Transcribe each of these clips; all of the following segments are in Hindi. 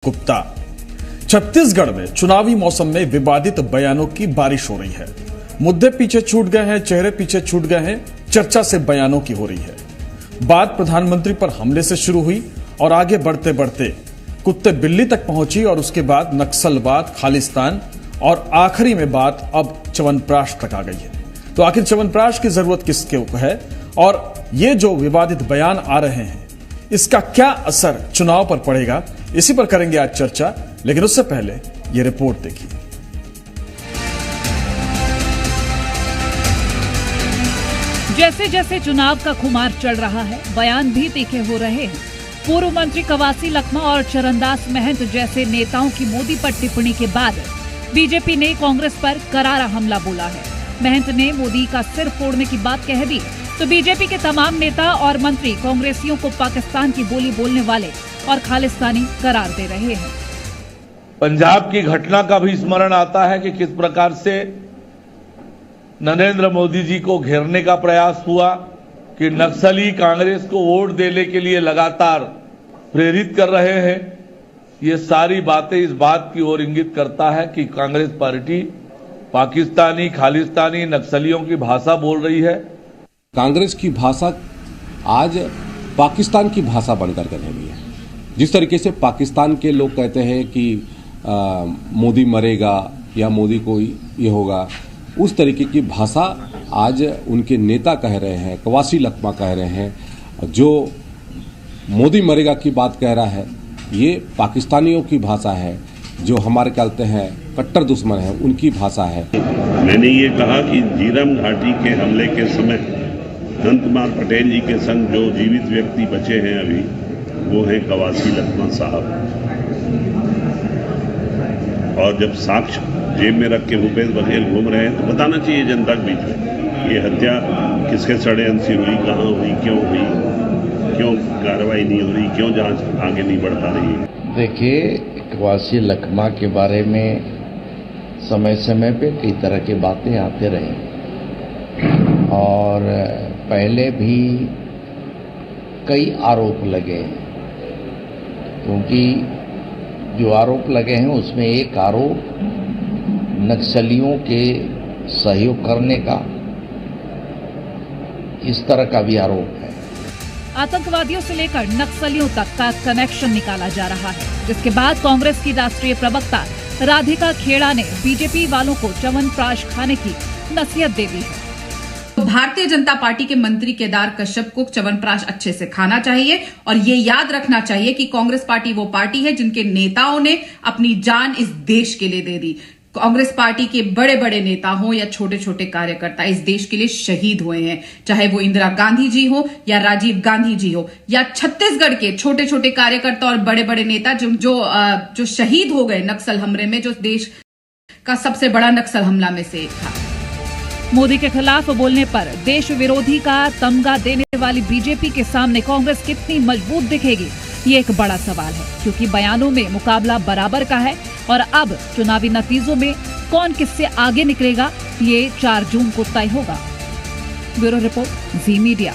गुप्ता। छत्तीसगढ़ में चुनावी मौसम में विवादित बयानों की बारिश हो रही है। मुद्दे पीछे छूट गए हैं, चेहरे पीछे छूट गए हैं, चर्चा से बयानों की हो रही है। बात प्रधानमंत्री पर हमले से शुरू हुई और आगे बढ़ते बढ़ते कुत्ते बिल्ली तक पहुंची और उसके बाद नक्सलवाद, खालिस्तान और आखिरी में बात अब च्यवनप्राश तक आ गई है। तो आखिर च्यवनप्राश की जरूरत किसके है और ये जो विवादित बयान आ रहे हैं इसका क्या असर चुनाव पर पड़ेगा, इसी पर करेंगे आज चर्चा। लेकिन उससे पहले ये रिपोर्ट देखिए। जैसे जैसे चुनाव का खुमार चल रहा है, बयान भी तीखे हो रहे हैं। पूर्व मंत्री कवासी लखमा और चरणदास महंत जैसे नेताओं की मोदी पर टिप्पणी के बाद बीजेपी ने कांग्रेस पर करारा हमला बोला है। महंत ने मोदी का सिर फोड़ने की बात कह दी तो बीजेपी के तमाम नेता और मंत्री कांग्रेसियों को पाकिस्तान की बोली बोलने वाले और खालिस्तानी करार दे रहे हैं। पंजाब की घटना का भी स्मरण आता है कि किस प्रकार से नरेंद्र मोदी जी को घेरने का प्रयास हुआ, कि नक्सली कांग्रेस को वोट देने के लिए लगातार प्रेरित कर रहे हैं। ये सारी बातें इस बात की ओर इंगित करता है कि कांग्रेस पार्टी पाकिस्तानी, खालिस्तानी, नक्सलियों की भाषा बोल रही है। कांग्रेस की भाषा आज पाकिस्तान की भाषा बनकर के रह गई है। जिस तरीके से पाकिस्तान के लोग कहते हैं कि मोदी मरेगा या मोदी को ये होगा, उस तरीके की भाषा आज उनके नेता कह रहे हैं। कवासी लखमा कह रहे हैं, जो मोदी मरेगा की बात कह रहा है, ये पाकिस्तानियों की भाषा है, जो हमारे कहते हैं कट्टर दुश्मन है, उनकी भाषा है। मैंने ये कहा कि झीरम घाटी के हमले के समय अनंत कुमार पटेल जी के संग जो जीवित व्यक्ति बचे हैं अभी, वो है कवासी लखमा साहब। और जब साक्ष्य जेब में रख के भूपेश बघेल घूम रहे हैं तो बताना चाहिए जनता के बीच में ये हत्या किसके षड्यंत्र से हुई, कहाँ हुई, क्यों कार्रवाई नहीं हो रही, क्यों जांच आगे नहीं बढ़ पा रही है। देखिए, कवासी लखमा के बारे में समय समय पे कई तरह की बातें आते रहे और पहले भी कई आरोप लगे हैं, क्योंकि जो आरोप लगे हैं उसमें एक आरोप नक्सलियों के सहयोग करने का, इस तरह का भी आरोप है। आतंकवादियों से लेकर नक्सलियों तक का कनेक्शन निकाला जा रहा है, जिसके बाद कांग्रेस की राष्ट्रीय प्रवक्ता राधिका खेड़ा ने बीजेपी वालों को च्यवनप्राश खाने की नसीहत दे दी है। भारतीय जनता पार्टी के मंत्री केदार कश्यप को च्यवनप्राश अच्छे से खाना चाहिए और ये याद रखना चाहिए कि कांग्रेस पार्टी वो पार्टी है जिनके नेताओं ने अपनी जान इस देश के लिए दे दी। कांग्रेस पार्टी के बड़े बड़े नेता हों या छोटे छोटे कार्यकर्ता इस देश के लिए शहीद हुए हैं, चाहे वो इंदिरा गांधी जी हो या राजीव गांधी जी हो या छत्तीसगढ़ के छोटे छोटे कार्यकर्ता और बड़े बड़े नेता जो शहीद हो गए नक्सल हमले में, जो देश का सबसे बड़ा नक्सल हमला में से एक था। मोदी के खिलाफ बोलने पर देश विरोधी का तमगा देने वाली बीजेपी के सामने कांग्रेस कितनी मजबूत दिखेगी, ये एक बड़ा सवाल है, क्योंकि बयानों में मुकाबला बराबर का है और अब चुनावी नतीजों में कौन किससे आगे निकलेगा, ये 4 जून को तय होगा। ब्यूरो रिपोर्ट, जी मीडिया।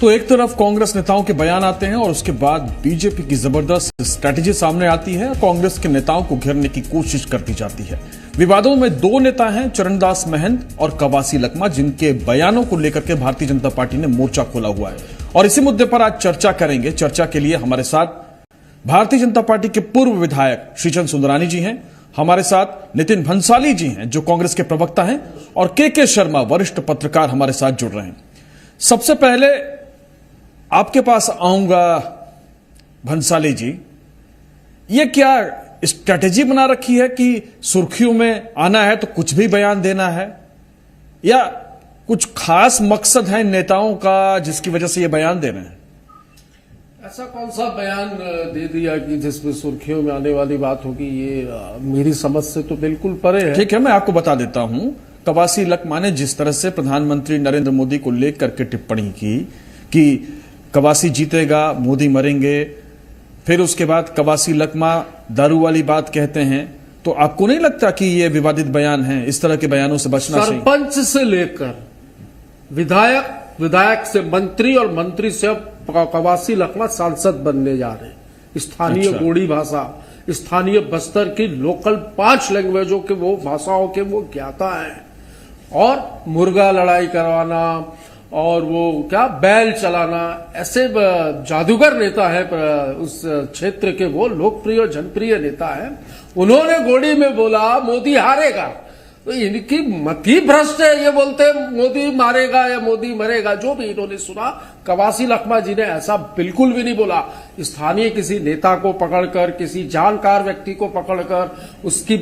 तो एक तरफ कांग्रेस नेताओं के बयान आते हैं और उसके बाद बीजेपी की जबरदस्त स्ट्रैटेजी सामने आती है। कांग्रेस के नेताओं को घेरने की कोशिश करती जाती है। विवादों में 2 नेता हैं, चरणदास महंत और कवासी लखमा, जिनके बयानों को लेकर के भारतीय जनता पार्टी ने मोर्चा खोला हुआ है और इसी मुद्दे पर आज चर्चा करेंगे। चर्चा के लिए हमारे साथ भारतीय जनता पार्टी के पूर्व विधायक श्रीचंद सुंदरानी जी हैं, हमारे साथ नितिन भंसाली जी हैं जो कांग्रेस के प्रवक्ता हैं, और के शर्मा वरिष्ठ पत्रकार हमारे साथ जुड़ रहे हैं। सबसे पहले आपके पास आऊंगा भंसाली जी, ये क्या स्ट्रैटेजी बना रखी है कि सुर्खियों में आना है तो कुछ भी बयान देना है, या कुछ खास मकसद है नेताओं का जिसकी वजह से ये बयान दे रहे हैं? ऐसा कौन सा बयान दे दिया कि जिसमें सुर्खियों में आने वाली बात होगी, ये मेरी समझ से तो बिल्कुल परे है। ठीक है, मैं आपको बता देता हूं। कवासी लखमा ने जिस तरह से प्रधानमंत्री नरेंद्र मोदी को लेकर के टिप्पणी की कि कवासी जीतेगा, मोदी मरेंगे, फिर उसके बाद कवासी लखमा दारू वाली बात कहते हैं, तो आपको नहीं लगता कि ये विवादित बयान है? इस तरह के बयानों से बचना चाहिए। सरपंच से लेकर विधायक से मंत्री और मंत्री से अब कवासी लखमा सांसद बनने जा रहे हैं। स्थानीय अच्छा। गोड़ी भाषा, स्थानीय बस्तर की लोकल 5 लैंग्वेजों के वो भाषाओं के वो ज्ञाता है। और मुर्गा लड़ाई करवाना और वो क्या बैल चलाना, ऐसे जादूगर नेता है उस क्षेत्र के, वो लोकप्रिय और जनप्रिय नेता है। उन्होंने गोड़ी में बोला मोदी हारेगा, तो इनकी मत ही भ्रष्ट है। ये बोलते मोदी मारेगा या मोदी मरेगा, जो भी इन्होंने सुना। कवासी लखमा जी ने ऐसा बिल्कुल भी नहीं बोला। स्थानीय किसी नेता को पकड़कर, किसी जानकार व्यक्ति को पकड़कर उसकी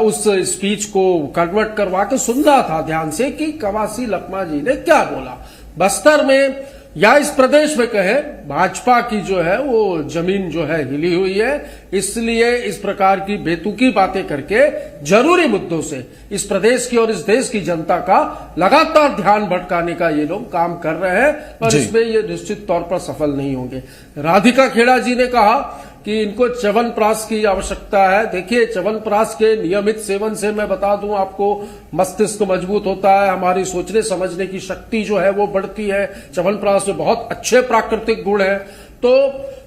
उस स्पीच को कन्वर्ट करवा के सुन रहा था ध्यान से कि कवासी लखमा जी ने क्या बोला। बस्तर में या इस प्रदेश में कहे, भाजपा की जो है वो जमीन जो है हिली हुई है, इसलिए इस प्रकार की बेतुकी बातें करके जरूरी मुद्दों से इस प्रदेश की और इस देश की जनता का लगातार ध्यान भटकाने का ये लोग काम कर रहे हैं, और इसमें ये निश्चित तौर पर सफल नहीं होंगे। राधिका खेड़ा जी ने कहा कि इनको च्यवनप्राश की आवश्यकता है। देखिए, च्यवनप्राश के नियमित सेवन से मैं बता दूं आपको, मस्तिष्क मजबूत होता है, हमारी सोचने समझने की शक्ति जो है वो बढ़ती है। च्यवनप्राश में बहुत अच्छे प्राकृतिक गुण है। तो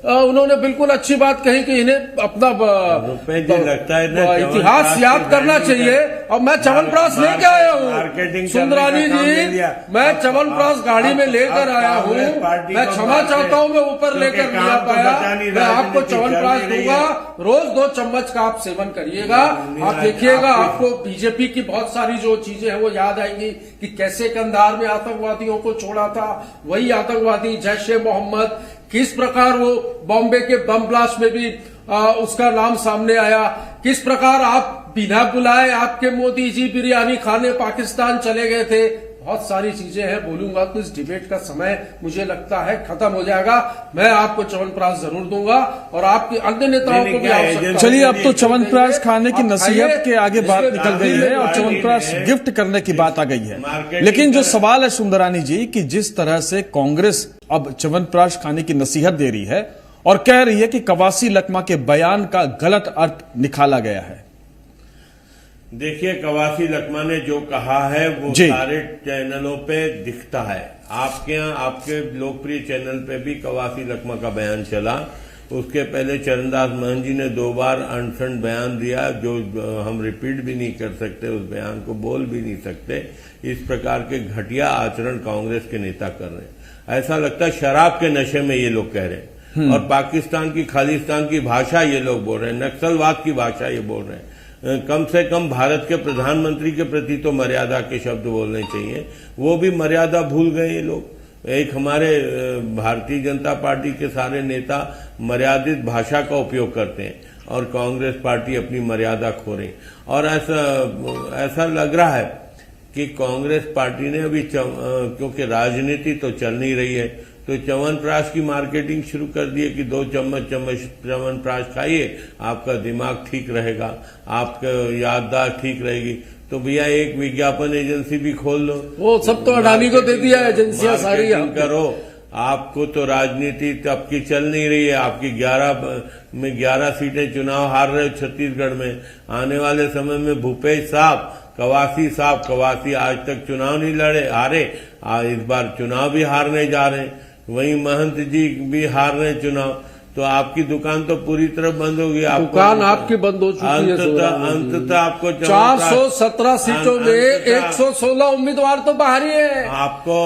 उन्होंने बिल्कुल अच्छी बात कही कि इन्हें अपना लगता है इतिहास याद करना चाहिए। और मैं च्यवनप्राश लेके आया हूँ सुंदरानी जी, मैं च्यवनप्राश गाड़ी में लेकर आया हूँ। मैं क्षमा चाहता हूँ, मैं ऊपर लेकर नहीं आ पाया। मैं आपको च्यवनप्राश दूंगा, रोज 2 चम्मच का आप सेवन करिएगा। आप देखिएगा, आपको बीजेपी की बहुत सारी जो चीजें हैं वो याद आएंगी कि कैसे कंधार में आतंकवादियों को छोड़ा था, वही आतंकवादी जैश ए मोहम्मद, किस प्रकार वो बॉम्बे के बम ब्लास्ट में भी उसका नाम सामने आया, किस प्रकार आप बिना बुलाए आपके मोदी जी बिरयानी खाने पाकिस्तान चले गए थे। बहुत सारी चीजें हैं, बोलूंगा तो इस डिबेट का समय मुझे लगता है खत्म हो जाएगा। मैं आपको च्यवनप्राश जरूर दूंगा और आपके अन्य नेताओं को भी। चलिए, अब तो च्यवनप्राश खाने की नसीहत के आगे बात निकल गई है और च्यवनप्राश गिफ्ट करने की बात आ गई है। लेकिन जो सवाल है सुंदरानी जी, कि जिस तरह से कांग्रेस अब च्यवनप्राश खाने की नसीहत दे रही है और कह रही है कि कवासी लखमा के बयान का गलत अर्थ निकाला गया है। देखिए, कवासी लखमा ने जो कहा है वो सारे चैनलों पे दिखता है। आपके यहाँ, आपके लोकप्रिय चैनल पे भी कवासी लखमा का बयान चला। उसके पहले चरणदास महंत जी ने 2 बार अनशन बयान दिया, जो हम रिपीट भी नहीं कर सकते, उस बयान को बोल भी नहीं सकते। इस प्रकार के घटिया आचरण कांग्रेस के नेता कर रहे हैं। ऐसा लगता है शराब के नशे में ये लोग कह रहे हैं। और पाकिस्तान की, खालिस्तान की भाषा ये लोग बोल रहे हैं, नक्सलवाद की भाषा ये बोल रहे हैं। कम से कम भारत के प्रधानमंत्री के प्रति तो मर्यादा के शब्द बोलने चाहिए, वो भी मर्यादा भूल गए ये लोग। एक हमारे भारतीय जनता पार्टी के सारे नेता मर्यादित भाषा का उपयोग करते हैं और कांग्रेस पार्टी अपनी मर्यादा खो रही। और ऐसा लग रहा है कि कांग्रेस पार्टी ने अभी क्योंकि राजनीति तो चल नहीं रही है, तो च्यवनप्राश की मार्केटिंग शुरू कर दी है कि 2 चम्मच च्यवनप्राश खाइए, आपका दिमाग ठीक रहेगा, आपका याददाश्त ठीक रहेगी। तो भैया एक विज्ञापन एजेंसी भी खोल लो। वो सब तो अडानी को दे दिया एजेंसियां सारी। करो, आपको तो राजनीति तब की चल नहीं रही है। आपकी 11 सीटें चुनाव हार रहे हो छत्तीसगढ़ में। आने वाले समय में भूपेश साहब, कवासी आज तक चुनाव नहीं लड़े, हारे, इस बार चुनाव भी हारने जा रहे हैं। वहीं महंत जी भी हार रहे चुनाव। तो आपकी दुकान तो पूरी तरह बंद होगी। दुकान आपकी बंद हो चुकी है। अंततः आपको 417 सीटों में 116 उम्मीदवार तो बाहरी है। आपको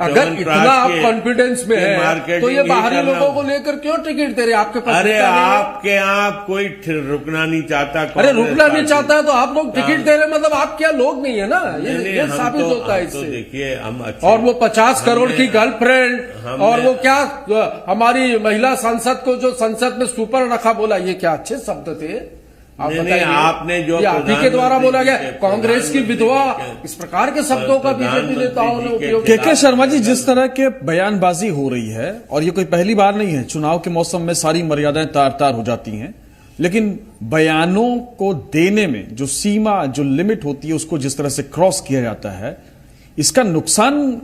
अगर इतना आप कॉन्फिडेंस में है तो ये बाहरी लोगों को लेकर क्यों टिकट दे रहे? आपके पास अरे आपके यहाँ कोई रुकना नहीं चाहता। अरे रुकना नहीं चाहता है तो आप लोग टिकट दे रहे, मतलब आप क्या लोग नहीं है ना, ये साबित होता है इससे। देखिए, हम और वो 50 करोड़ की गर्लफ्रेंड और वो क्या हमारी महिला सांसद को जो संसद में सुपर रखा बोला, ये क्या अच्छे शब्द थे? आप बताइए, आपने जो आप ही के द्वारा बोला गया, कांग्रेस की विधवा, इस प्रकार के शब्दों का बीजेपी नेताओं ने उपयोग किया। के शर्मा जी, जिस तरह के बयानबाजी हो रही है, और ये कोई पहली बार नहीं है, चुनाव के मौसम में सारी मर्यादाएं तार-तार हो जाती हैं, लेकिन बयानों को देने में जो सीमा, जो लिमिट होती है, उसको जिस तरह से क्रॉस किया जाता है, इसका नुकसान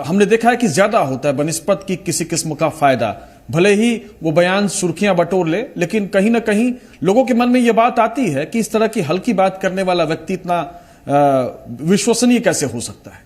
हमने देखा है कि ज्यादा होता है बनिस्पत की किसी किस्म का फायदा। भले ही वो बयान सुर्खियां बटोर ले, लेकिन कहीं ना कहीं लोगों के मन में यह बात आती है कि इस तरह की हल्की बात करने वाला व्यक्ति इतना विश्वसनीय कैसे हो सकता है।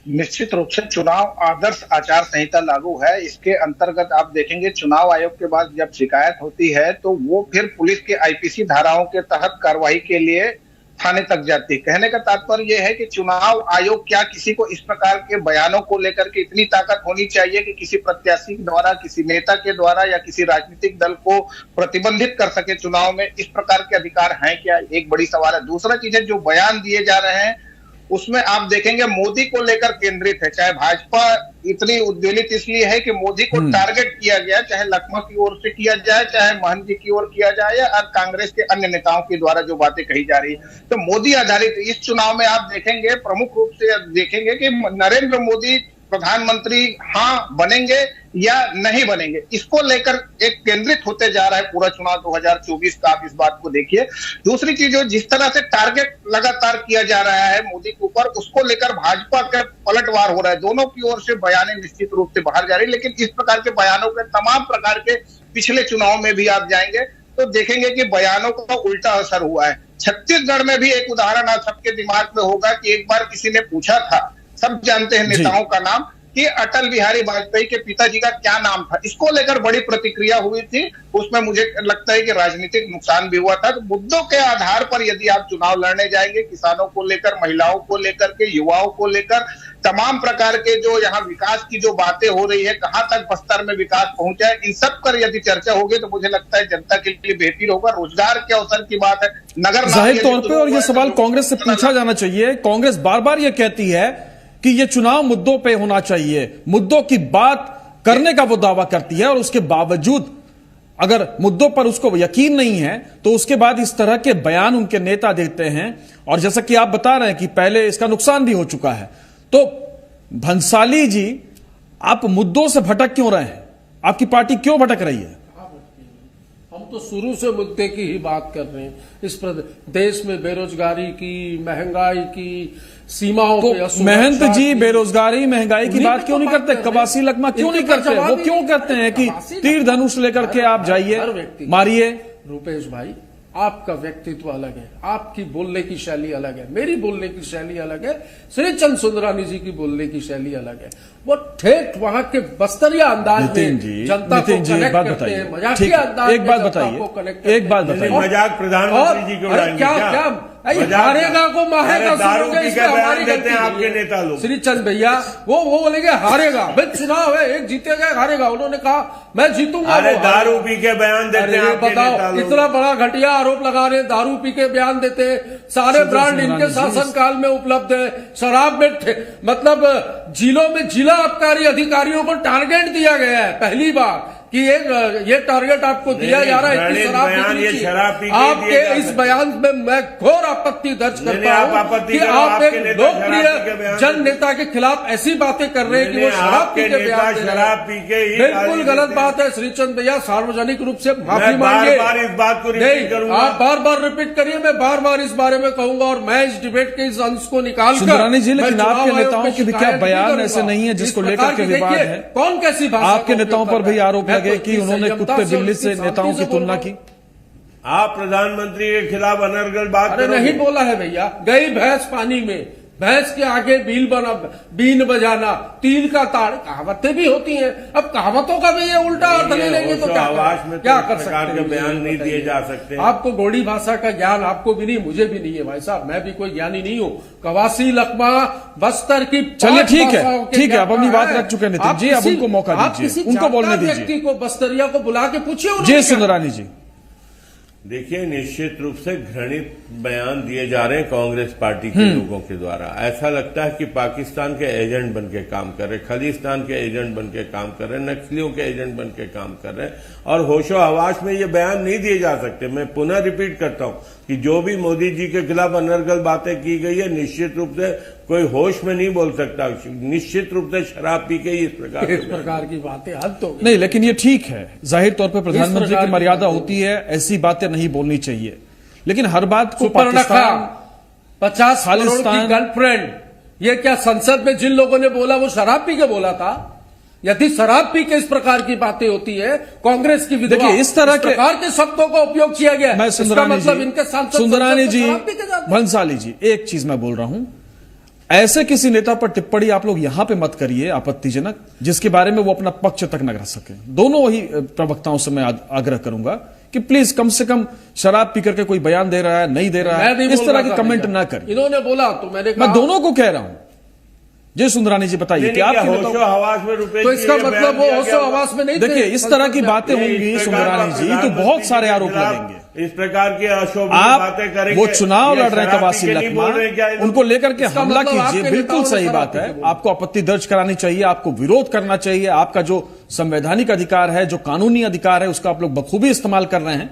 निश्चित रूप से चुनाव आदर्श आचार संहिता लागू है। इसके अंतर्गत आप देखेंगे चुनाव आयोग के बाद जब शिकायत होती है तो वो फिर पुलिस के आईपीसी धाराओं के तहत कार्रवाई के लिए थाने तक जाती है। कहने का तात्पर्य यह है कि चुनाव आयोग क्या किसी को इस प्रकार के बयानों को लेकर के इतनी ताकत होनी चाहिए कि किसी प्रत्याशी द्वारा, किसी नेता के द्वारा या किसी राजनीतिक दल को प्रतिबंधित कर सके चुनाव में, इस प्रकार के अधिकार हैं क्या? एक बड़ी सवाल है। दूसरा चीज है जो बयान दिए जा रहे हैं उसमें आप देखेंगे मोदी को लेकर केंद्रित है। चाहे भाजपा इतनी उद्वेलित इसलिए है कि मोदी को टारगेट किया गया, चाहे लखमा की ओर से किया जाए, चाहे महंत जी की ओर किया जाए या कांग्रेस के अन्य नेताओं के द्वारा जो बातें कही जा रही है। तो मोदी आधारित इस चुनाव में आप देखेंगे, प्रमुख रूप से देखेंगे कि नरेंद्र मोदी प्रधानमंत्री बनेंगे या नहीं बनेंगे, इसको लेकर एक केंद्रित होते जा रहा है पूरा चुनाव 2024 का। आप इस बात को देखिए। दूसरी चीज, जिस तरह से टारगेट लगातार किया जा रहा है मोदी के ऊपर, उसको लेकर भाजपा का पलटवार हो रहा है। दोनों की ओर से बयानें निश्चित रूप से बाहर जा रही है, लेकिन इस प्रकार के बयानों के तमाम प्रकार के पिछले चुनाव में भी आप जाएंगे तो देखेंगे कि बयानों का उल्टा असर हुआ है। छत्तीसगढ़ में भी एक उदाहरण आप सबके दिमाग में होगा कि एक बार किसी ने पूछा था, सब जानते हैं नेताओं का नाम, कि अटल बिहारी वाजपेयी के पिताजी का क्या नाम था। इसको लेकर बड़ी प्रतिक्रिया हुई थी, उसमें मुझे लगता है कि राजनीतिक नुकसान भी हुआ था। तो मुद्दों के आधार पर यदि आप चुनाव लड़ने जाएंगे, किसानों को लेकर, महिलाओं को लेकर के, युवाओं को लेकर, तमाम प्रकार के जो यहाँ विकास की जो बातें हो रही है, कहां तक बस्तर में विकास पहुंचा है, इन सब पर यदि चर्चा होगी तो मुझे लगता है जनता के लिए बेहतर होगा। रोजगार के अवसर की बात है, नगर जाहिर तौर पर, और ये सवाल कांग्रेस से पूछा जाना चाहिए। कांग्रेस बार बार ये कहती है कि ये चुनाव मुद्दों पे होना चाहिए, मुद्दों की बात करने का वो दावा करती है, और उसके बावजूद अगर मुद्दों पर उसको यकीन नहीं है तो उसके बाद इस तरह के बयान उनके नेता देते हैं। और जैसा कि आप बता रहे हैं कि पहले इसका नुकसान भी हो चुका है, तो भंसाली जी, आप मुद्दों से भटक क्यों रहे हैं? आपकी पार्टी क्यों भटक रही है? हम तो शुरू से मुद्दे की ही बात कर रहे हैं। इस देश में बेरोजगारी की, महंगाई की, सीमाओं पे महंत जी बेरोजगारी महंगाई की बात क्यों नहीं करते? कवासी लखमा क्यों नहीं करते? वो क्यों करते हैं कि तीर धनुष लेकर के आप जाइए, मारिए? रुपेश भाई, आपका व्यक्तित्व अलग है, आपकी बोलने की शैली अलग है, मेरी बोलने की शैली अलग है, श्री चंद सुंदरानी जी की बोलने की शैली अलग है। वो ठेठ वहां के बस्तरिया अंदाज में जनता को कनेक्ट करते हैं, मजाकिया अंदाज में जनता को कनेक्ट। एक बात बताइए, मजाक प्रधानमंत्री जी को क्या हारेगा को मारेगा, दारू पी के बयान देते हैं आपके नेता लोग। श्री चंद भैया वो बोलेंगे हारेगा, भाई चुनाव है, एक जीतेगा हारेगा। उन्होंने कहा मैं जीतूंगा। अरे दारू पी के बयान देते हैं आपके नेता लोग। इतना बड़ा घटिया आरोप लगा रहे, दारू पी के बयान देते हैं। सारे ब्रांड इनके शासनकाल में उपलब्ध है। शराब में मतलब जिलों में जिला आबकारी अधिकारियों को टारगेट दिया गया है पहली बार कि ये टारगेट आपको दिया जा रहा है कि शराब पी आपके इस बयान में मैं घोर आपत्ति दर्ज करता हूं कि आप एक लोकप्रिय जन नेता के खिलाफ ऐसी बातें कर रहे हैं कि वो शराब पी के बयान दे रहे हैं। बिल्कुल गलत बात है। श्रीचंद भैया सार्वजनिक रूप से माफी मांगिए। इस बात को रिपीट करूंगा, आप बार बार रिपीट करिए, मैं बार बार इस बारे में कहूंगा और मैं इस डिबेट के इस अंश को निकाल सुंदरानी जी, लेकिन आपके नेताओं के भी क्या बयान ऐसे नहीं है जिसको लेकर के विवाद है? कौन कैसी भाषा आपके नेताओं पर भी आरोप लगे कि उन्होंने कुत्ते बिल्ली से नेताओं की तुलना की। आप प्रधानमंत्री के खिलाफ अनर्गल बात अरे नहीं बोला है भैया। गई भैंस पानी में, भैंस के आगे बीन बजाना, तीन का ताड़, कहावतें भी होती हैं। अब कहावतों का भी ये उल्टा अर्थ ले लेंगे तो क्या कर सकते हैं? बयान नहीं दिए जा सकते। आपको गोड़ी भाषा का ज्ञान आपको भी नहीं, मुझे भी नहीं है भाई साहब, मैं भी कोई ज्ञानी नहीं हूँ। कवासी लखमा बस्तर की, चलिए ठीक है, आप अपनी बात रख चुके नितिन जी, अब उनको मौका दीजिए, उनको बोलने दीजिए। व्यक्ति को बस्तरिया को बुला के पूछिए। जी सुंदरानी जी, देखिए, निश्चित रूप से घृणित बयान दिए जा रहे हैं कांग्रेस पार्टी के लोगों के द्वारा। ऐसा लगता है कि पाकिस्तान के एजेंट बन के काम कर रहे, खलिस्तान के एजेंट बन के काम कर रहे, नक्सलियों के एजेंट बन के काम कर रहे हैं, और होशो हवास में ये बयान नहीं दिए जा सकते। मैं पुनः रिपीट करता हूं कि जो भी मोदी जी के खिलाफ अनर्गल बातें की गई है, निश्चित रूप से कोई होश में नहीं बोल सकता। निश्चित रूप से शराब पी के ही इस प्रकार की बातें हद तो नहीं, लेकिन ये ठीक है, जाहिर तौर पर प्रधानमंत्री की मर्यादा होती है, ऐसी बातें नहीं बोलनी चाहिए। लेकिन हर बात को पाकिस्तान 50 करोड़ की गर्लफ्रेंड, ये क्या संसद में जिन लोगों ने बोला वो शराब पी के बोला था? यदि शराब पी के इस प्रकार की बातें होती है, कांग्रेस की विधवा, देखिए इस तरह के शब्दों का उपयोग किया गया, मैं इसका मतलब इनके सांसद सुंदरानी जी, भंसाली जी, एक चीज मैं बोल रहा हूं, ऐसे किसी नेता पर टिप्पणी आप लोग यहां पे मत करिए आपत्तिजनक, जिसके बारे में वो अपना पक्ष तक न रख सके। दोनों ही प्रवक्ताओं से मैं आग्रह करूंगा कि प्लीज कम से कम शराब पी करके कोई बयान दे रहा है, नहीं दे रहा है, इस तरह के कमेंट ना करें। इन्होंने बोला तो मैं दोनों को कह रहा हूं। जय सुंदरानी जी बताइए कि आप होशो हवास में रुपए, तो इसका मतलब वो होशो हवास में नहीं। देखिए इस तरह की बातें होंगी सुंदरानी जी तो बहुत सारे आरोप लगेंगे। इस प्रकार की अशोभनीय बातें करेंगे। वो चुनाव लड़ रहे हैं कवासी लखमा, उनको लेकर के हमला कीजिए, बिल्कुल सही बात है। आपको आपत्ति दर्ज करानी चाहिए, आपको विरोध करना चाहिए। आपका जो संवैधानिक अधिकार है, जो कानूनी अधिकार है, उसका आप लोग बखूबी इस्तेमाल कर रहे हैं।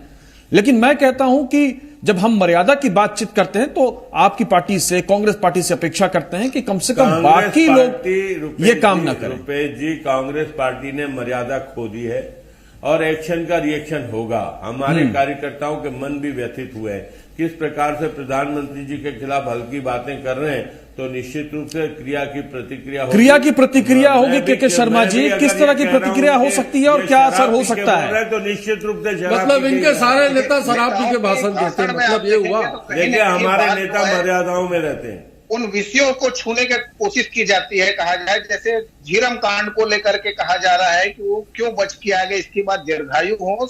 लेकिन मैं कहता हूं कि जब हम मर्यादा की बातचीत करते हैं तो आपकी पार्टी से, कांग्रेस पार्टी से अपेक्षा करते हैं कि कम से कम बाकी लोग ये काम ना करें। रुपेश जी, कांग्रेस पार्टी ने मर्यादा खो दी है और एक्शन का रिएक्शन होगा। हमारे कार्यकर्ताओं के मन भी व्यथित हुए हैं। किस प्रकार से प्रधानमंत्री जी के खिलाफ हल्की बातें कर रहे हैं, तो निश्चित रूप से क्रिया की प्रतिक्रिया होगी। क्रिया की प्रतिक्रिया होगी। के शर्मा जी, किस तरह की प्रतिक्रिया हो सकती है और क्या असर हो सकता है? तो निश्चित रूप से मतलब इनके सारे नेता शराब पी के भाषण देते हैं, मतलब ये हुआ। देखिए हमारे नेता मर्यादाओं में रहते हैं। उन विषयों को छूने की कोशिश की जाती है। कहा जाए जैसे झीरम कांड को लेकर के कहा जा रहा है कि वो क्यों बच के आ गए, इसकी बात दीर्घायु हो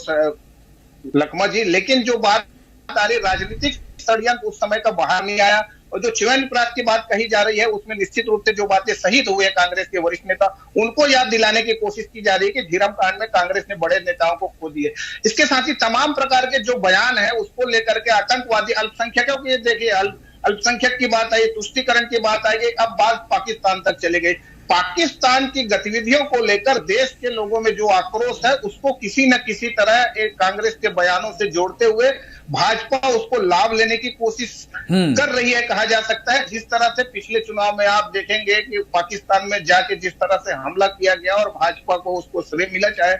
लखमा जी। लेकिन जो बात आ रही राजनीतिक षड्यंत्र उस समय का बाहर नहीं आया। और जो च्यवनप्राश की बात कही जा रही है उसमें निश्चित रूप से जो बातें शहीद हुए कांग्रेस के वरिष्ठ नेता, उनको याद दिलाने की कोशिश की जा रही है कि झीरम कांड में कांग्रेस ने बड़े नेताओं को खो दिए। इसके साथ ही तमाम प्रकार के जो बयान है उसको लेकर के आतंकवादी, अल्पसंख्यकों की, देखिए अल्पसंख्यक की बात आई, तुष्टीकरण की बात आई, अब बात पाकिस्तान तक चले गई। पाकिस्तान की गतिविधियों को लेकर देश के लोगों में जो आक्रोश है उसको किसी न किसी तरह एक कांग्रेस के बयानों से जोड़ते हुए भाजपा उसको लाभ लेने की कोशिश कर रही है, कहा जा सकता है। जिस तरह से पिछले चुनाव में आप देखेंगे कि पाकिस्तान में जाके जिस तरह से हमला किया गया और भाजपा को उसको श्रेय मिला, चाहे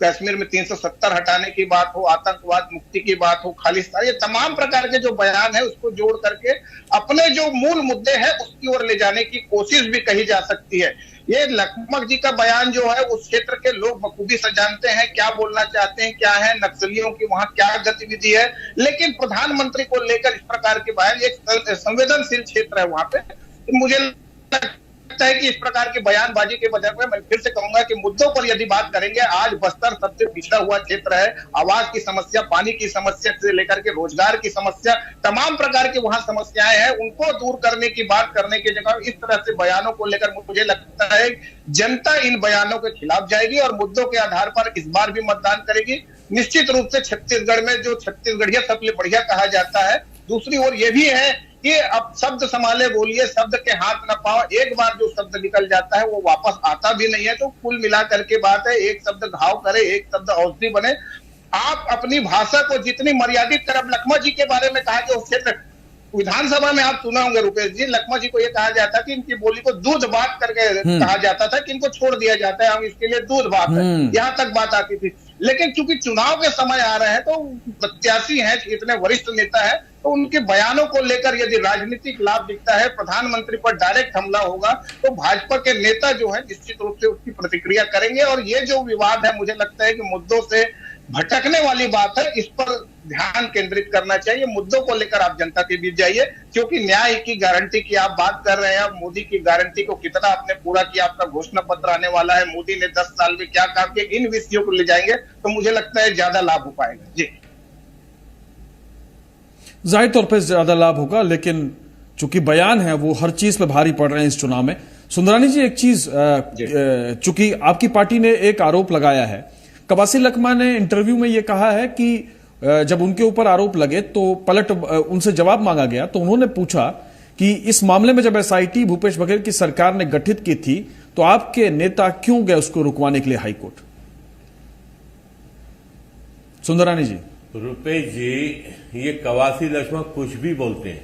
कश्मीर में 370 हटाने की बात हो, आतंकवाद मुक्ति की बात हो, खालिस्तान, ये तमाम प्रकार के जो बयान है उसको जोड़ करके अपने जो मूल मुद्दे हैं उसकी ओर ले जाने की कोशिश भी कही जा सकती है। ये लखमा जी का बयान जो है उस क्षेत्र के लोग बखूबी से जानते हैं क्या बोलना चाहते हैं, क्या है नक्सलियों की वहां क्या गतिविधि है। लेकिन प्रधानमंत्री को लेकर इस प्रकार के बयान, एक संवेदनशील क्षेत्र है वहां पे, मुझे लगता है कि इस प्रकार की बयानबाजी के बजाय मैं फिर से कहूंगा कि मुद्दों पर यदि बात करेंगे, आज बस्तर सबसे पिछड़ा हुआ क्षेत्र है। आवास की समस्या, पानी की समस्या से लेकर के रोजगार की समस्या, तमाम प्रकार की वहां समस्याएं हैं, उनको दूर करने की बात करने की जगह इस तरह से बयानों को लेकर मुझे लगता है जनता इन बयानों के खिलाफ जाएगी और मुद्दों के आधार पर इस बार भी मतदान करेगी। निश्चित रूप से छत्तीसगढ़ में जो छत्तीसगढ़िया सबसे बढ़िया कहा जाता है, दूसरी ओर यह भी है कि अब शब्द संभाले बोलिए, शब्द के हाथ न पाओ। एक बार जो शब्द निकल जाता है वो वापस आता भी नहीं है। तो कुल मिलाकर के बात है, एक शब्द घाव करे, एक शब्द औषधि बने। आप अपनी भाषा को जितनी मर्यादित कर, लखमा जी के बारे में कहा कि उस क्षेत्र विधानसभा में आप सुना होंगे रुपेश जी, लखमा जी को यह कहा जाता कि इनकी बोली को दूध बात करके कहा जाता था कि इनको छोड़ दिया जाता है, हम इसके लिए दूध बात है, यहां तक बात आती थी। लेकिन चूंकि चुनाव के समय आ रहे हैं तो प्रत्याशी हैं, इतने वरिष्ठ नेता है, तो उनके बयानों को लेकर यदि राजनीतिक लाभ दिखता है, प्रधानमंत्री पर डायरेक्ट हमला होगा, तो भाजपा के नेता जो है निश्चित रूप से उसकी प्रतिक्रिया करेंगे। और ये जो विवाद है मुझे लगता है कि मुद्दों से भटकने वाली बात है, इस पर ध्यान केंद्रित करना चाहिए। मुद्दों को लेकर आप जनता के बीच जाइए, क्योंकि न्याय की गारंटी की आप बात कर रहे हैं। मोदी की गारंटी को कितना आपने पूरा किया, आपका घोषणा पत्र आने वाला है, मोदी ने 10 साल में क्या काम किया, इन विषयों को ले जाएंगे तो मुझे लगता है ज्यादा लाभ हो पाएगा। जी जाहिर तौर पर ज्यादा लाभ होगा, लेकिन चूंकि बयान है वो हर चीज पे भारी पड़ रहे हैं इस चुनाव में। सुंदरानी जी, एक चीज, चूंकि आपकी पार्टी ने एक आरोप लगाया है, कवासी लखमा ने इंटरव्यू में यह कहा है कि जब उनके ऊपर आरोप लगे तो पलट उनसे जवाब मांगा गया, तो उन्होंने पूछा कि इस मामले में जब एसआईटी भूपेश बघेल की सरकार ने गठित की थी तो आपके नेता क्यों गए उसको रुकवाने के लिए हाईकोर्ट? सुंदरानी जी। रुपेश जी, ये कवासी लक्ष्मण कुछ भी बोलते हैं,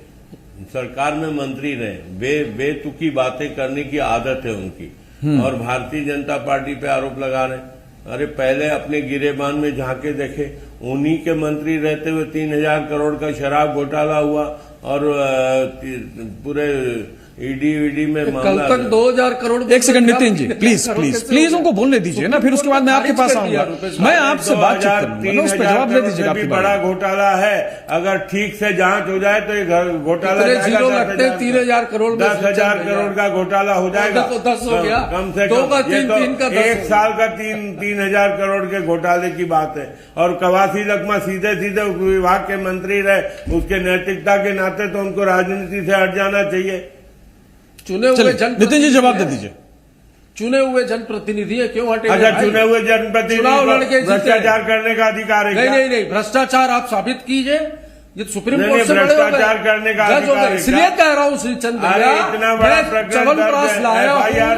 सरकार में मंत्री रहे, बेतुकी बातें करने की आदत है उनकी, और भारतीय जनता पार्टी पे आरोप लगा रहे हैं। अरे पहले अपने गिरेबान में झांके देखे, उन्हीं के मंत्री रहते हुए 3000 करोड़ का शराब घोटाला हुआ और पूरे ईडी में कल मामला तक 2000 करोड़। एक सेकंड नितिन जी, प्लीज उनको बोलने दीजिए ना, फिर उसके बाद मैं आपके पास आऊंगा, मैं आपसे बातचीत करूंगा, उस पर जवाब दे दीजिएगा। भी बड़ा घोटाला है, अगर ठीक से जांच हो जाए तो ये घोटाला 3000 करोड़ 10,000 करोड़ का घोटाला हो जाएगा। तो 10 हो गया, कम से दो का कम तीन, तीन का 10 एक साल का 3,000 करोड़ के घोटाले की बात है। और कवासी लखमा सीधे सीधे विभाग के मंत्री रहे, उसके नैतिकता के नाते तो उनको राजनीति से हट जाना चाहिए। चुने हुए नितिन जी जवाब दे दीजिए। चुने हुए जनप्रतिनिधि है, क्यों हटेंगे? अच्छा, चुने हुए जनप्रतिनिधि भ्रष्टाचार करने का अधिकार है? नहीं, भ्रष्टाचार आप साबित कीजिए, ये सुप्रीम कोर्ट से भ्रष्टाचार करने का अधिकार है, इसलिए कह रहा हूँ श्रीचंद भैया, इतना बड़ा च्यवनप्राश लाया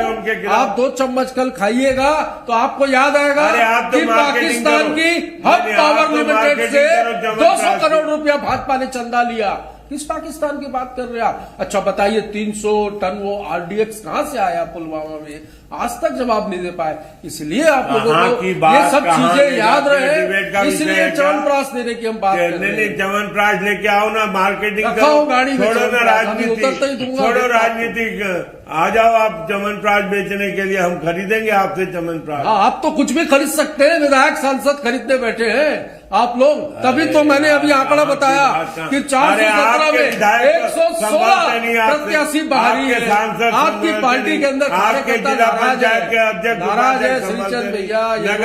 उनके खिलाफ। आप 2 चम्मच कल खाइएगा तो आपको याद आएगा कि पाकिस्तान की हब पावर लिमिटेड से 200 करोड़ रुपया भाजपा ने चंदा लिया। किस पाकिस्तान की बात कर रहे हैं आप? अच्छा बताइए, 300 टन वो आरडीएक्स कहां से आया पुलवामा में? आज तक जवाब नहीं दे पाए। इसलिए आप लोगों को ये सब चीजें याद रहे, इसलिए च्यवनप्राश देने की हम बात कर रहे हैं। नहीं, च्यवनप्राश लेके आओ ना, मार्केटिंग करो, गाड़ी छोड़ो ना राजनीति, छोड़ो राजनीति, आ जाओ आप च्यवनप्राश बेचने के लिए, हम खरीदेंगे आपसे च्यवनप्राश। आप तो कुछ भी खरीद सकते हैं, विधायक सांसद खरीदने बैठे हैं आप लोग। तभी तो मैंने अभी आंकड़ा बताया कि 417 में 116 प्रत्याशी बाहरी है। आपकी पार्टी के अंदर आपके जिला पंचायत के अध्यक्ष नाराज है श्रीचंद भैया।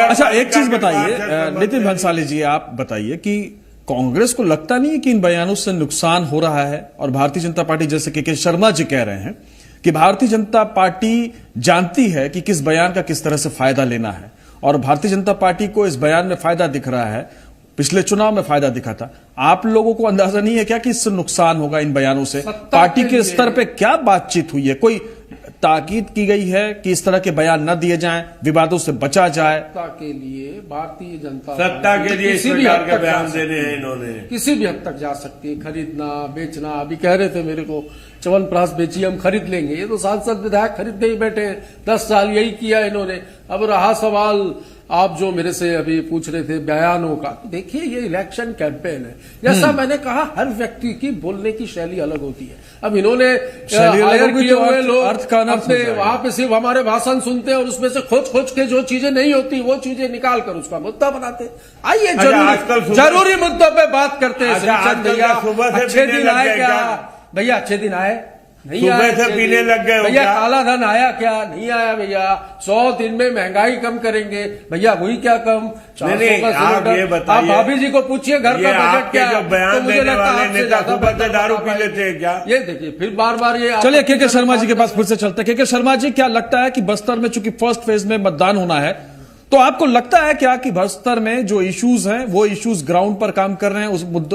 अच्छा, एक चीज बताइए नितिन भंसाली जी, आप बताइए कि कांग्रेस को लगता नहीं है कि इन बयानों से नुकसान हो रहा है? और भारतीय जनता पार्टी, जैसे के शर्मा जी कह रहे हैं कि भारतीय जनता पार्टी जानती है कि किस बयान का किस तरह से फायदा लेना है, और भारतीय जनता पार्टी को इस बयान में फायदा दिख रहा है, पिछले चुनाव में फायदा दिखा था। आप लोगों को अंदाजा नहीं है क्या कि इससे नुकसान होगा इन बयानों से? पार्टी के स्तर पे क्या बातचीत हुई है? कोई ताकीद की गई है कि इस तरह के बयान न दिए जाएं, विवादों से बचा जाए? सत्ता के लिए भारतीय जनता सत्ता के लिए इस प्रकार के बयान देने हैं इन्होंने, किसी भी हद तक जा सकती है। खरीदना बेचना, अभी कह रहे थे मेरे को च्यवनप्राश बेचिए, हम खरीद लेंगे। ये तो सांसद विधायक खरीदने ही बैठे हैं, 10 साल यही किया इन्होंने। अब रहा सवाल आप जो मेरे से अभी पूछ रहे थे बयानों का, तो देखिए ये इलेक्शन कैंपेन है। जैसा मैंने कहा, हर व्यक्ति की बोलने की शैली अलग होती है। अब इन्होंने हायर किए हुए लोग अपने वहां पे सिर्फ हमारे भाषण सुनते हैं और उसमें से खोज के जो चीजें नहीं होती वो चीजें निकाल कर उसका मुद्दा बनाते। आइए जरूरी मुद्दों पे बात करते हैं। श्रीचंद भैया, अच्छे दिन आए क्या भैया? अच्छे दिन आए नहीं? सुबह से पीने लग गए भैया? काला धन आया क्या? नहीं आया भैया। 100 दिन में महंगाई कम करेंगे भैया, वही क्या कम? 400 का सिलेंडर। आप भाभी जी को पूछिए घर का बजट क्या? जो बयान देने वाले नेता सुबह से दारू पी लेते हैं क्या? ये देखिए, फिर बार बार ये। चलिए के शर्मा जी के पास फिर से चलते हैं। के शर्मा जी, क्या लगता है कि बस्तर में चूंकि फर्स्ट फेज में मतदान होना है, तो आपको लगता है क्या कि बस्तर में जो इश्यूज हैं वो इश्यूज ग्राउंड पर काम कर रहे हैं,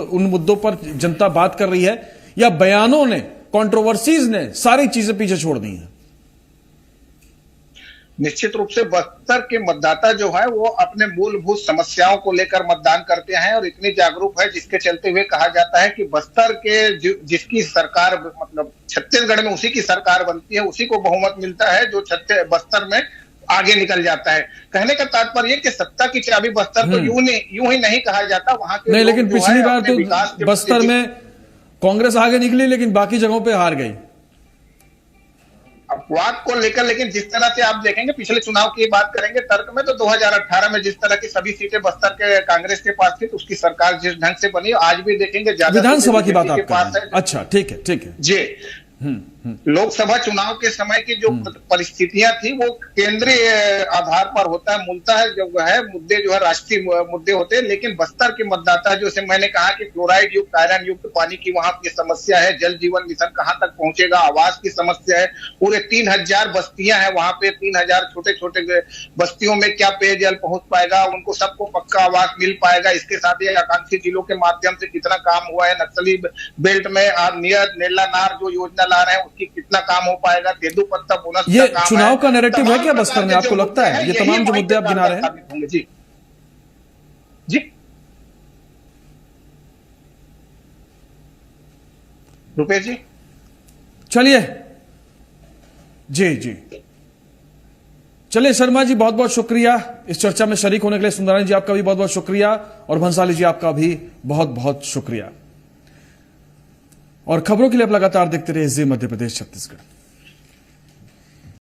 उन मुद्दों पर जनता बात कर रही है, या बयानों ने, कंट्रोवर्सीज ने सारी चीजें पीछे छोड़ दी हैं? निश्चित रूप से बस्तर के मतदाता जो है वो अपने मूलभूत समस्याओं को लेकर मतदान करते हैं और इतनी जागरूक है, जिसके चलते हुए कहा जाता है कि बस्तर के जिसकी सरकार, मतलब छत्तीसगढ़ में उसी की सरकार बनती है, उसी को बहुमत मिलता है जो बस्तर में आगे निकल जाता है। कहने का तात्पर्य कि सत्ता की चाबी बस्तर तो यूं ही नहीं कहा जाता। वहां के नहीं, लेकिन पिछली बार तो बस्तर में कांग्रेस आगे निकली लेकिन बाकी जगहों पे हार गई। अपवाद को लेकर, लेकिन जिस तरह से आप देखेंगे, पिछले चुनाव की बात करेंगे तर्क में, तो 2018 में जिस तरह की सभी सीटें बस्तर के कांग्रेस के पास थी, तो उसकी सरकार जिस ढंग से बनी, आज भी देखेंगे विधानसभा की बात आप कर रहे हैं। अच्छा, ठीक है जी। लोकसभा चुनाव के समय की जो परिस्थितियां थी वो केंद्रीय आधार पर होता है, मूलतः जो है मुद्दे जो है राष्ट्रीय मुद्दे होते हैं। लेकिन बस्तर के मतदाता, जो से मैंने कहा कि फ्लोराइड युक्त, आयरन युक्त पानी की वहां की समस्या है, जल जीवन मिशन कहां तक पहुंचेगा, आवास की समस्या है, पूरे 3000 बस्तियां हैं वहां पे, 3000 छोटे छोटे बस्तियों में क्या पेयजल पहुंच पाएगा, उनको सबको पक्का आवास मिल पाएगा? इसके साथ ही आकांक्षी जिलों के माध्यम से कितना काम हुआ है, नक्सली बेल्ट में नियत नेला नार जो योजना ला रहे हैं उसकी कितना काम हो पाएगा, तेंदुपत्ता बोनस, ये चुनाव का नैरेटिव है क्या बस्तर में? आपको लगता है ये तमाम जो मुद्दे आप गिना रहे हैं? जी रुपेश जी, चलिए जी चलिए शर्मा जी, बहुत बहुत शुक्रिया इस चर्चा में शरीक होने के लिए। सुंदरानी जी आपका भी बहुत बहुत शुक्रिया, और भंसाली जी आपका भी बहुत बहुत शुक्रिया। और खबरों के लिए आप लगातार देखते रहे जी मध्य प्रदेश छत्तीसगढ़।